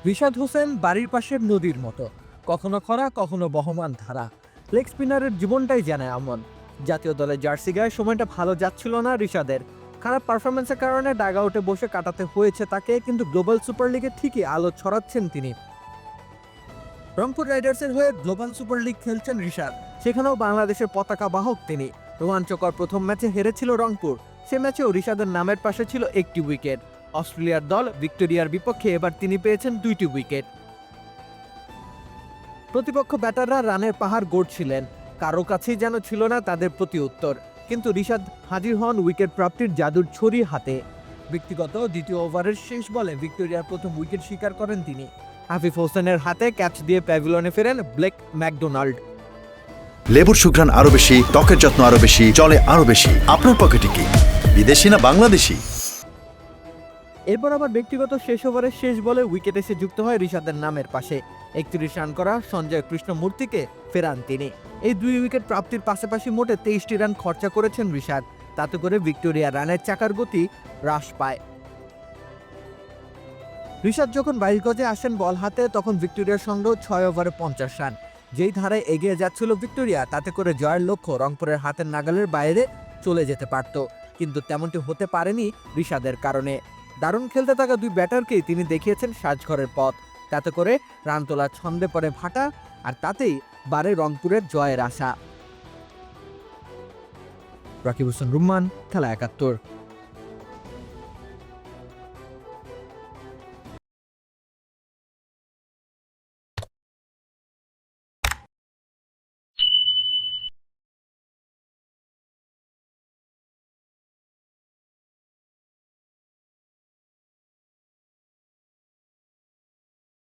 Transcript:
রিশাদ হোসেন বাড়ির পাশের নদীর মতো, কখনো খরা কখনো বহমান ধারা। লেগ স্পিনারের জীবনটাই জানায় এমন। জাতীয় দলের জার্সি গায়ে সময়টা ভালো যাচ্ছিল না রিশাদের। খারাপ পারফরমেন্সের কারণে ডাগআউটে বসে কাটাতে হয়েছে তাকে, কিন্তু গ্লোবাল সুপার লিগে ঠিকই আলো ছড়াচ্ছেন তিনি। রংপুর রাইডার্সের হয়ে গ্লোবাল সুপার লিগ খেলছেন রিশাদ, সেখানেও বাংলাদেশের পতাকা বাহক তিনি। রোমাঞ্চকর প্রথম ম্যাচে হেরেছিল রংপুর, সে ম্যাচেও রিশাদের নামের পাশে ছিল একটি উইকেট। অস্ট্রেলিয়ার দল ভিক্টোরিয়ার বিপক্ষে এবার তিনি পেয়েছেন 2টি উইকেট। প্রতিপক্ষ ব্যাটাররা রানের পাহাড় গড়ছিলেন, কারো কাছেই যেন ছিল না তাদের প্রতি উত্তর। কিন্তু রিশাদ হাজির হন উইকেট প্রাপ্তির জাদুর ছড়ি হাতে। ব্যক্তিগত দ্বিতীয় ওভারের শেষ বলে ভিক্টোরিয়ার প্রথম উইকেট শিকার করেন তিনি। হাফিজ হোসেনের হাতে ক্যাচ দিয়ে প্যাভিলনে ফেরেন ব্লেক ম্যাকডোনাল্ড। লেবুর সুঘ্রাণ আরো বেশি, ত্বকের যত্ন আরো বেশি, চলে আরো বেশি। আপনার পকেটে কি বিদেশি না বাংলাদেশি? এরপর আবার ব্যক্তিগত শেষ ওভারের শেষ বলে উইকেট এসে যুক্ত হয় রিশাদের নামের পাশে। 31 রান করা সঞ্জয় কৃষ্ণমূর্তিকে ফেরান তিনি। এই 2 উইকেট প্রাপ্তির পাশাপাশি মোটে 23টি রান খরচা করেছেন রিশাদ। তাতে করে ভিক্টোরিয়া রানের চাকার গতি হ্রাস পায়। রিশাদ যখন 22 গজে আসেন বল হাতে, তখন ভিক্টোরিয়ার সঙ্গেও 6 ওভারে 50 রান। যেই ধারায় এগিয়ে যাচ্ছিল ভিক্টোরিয়া, তাতে করে জয়ের লক্ষ্য রংপুরের হাতের নাগালের বাইরে চলে যেতে পারত, কিন্তু তেমনটি হতে পারেনি রিশাদের কারণে। দারুণ খেলতে থাকা 2 ব্যাটারকেই তিনি দেখিয়েছেন সাজঘরের পথ। তাতে করে রান তোলার ছন্দে পড়ে ভাটা, আর তাতেই বাড়ে রংপুরের জয়ের আশা। রাকিব হোসেন রুম্মান, খেলা 71।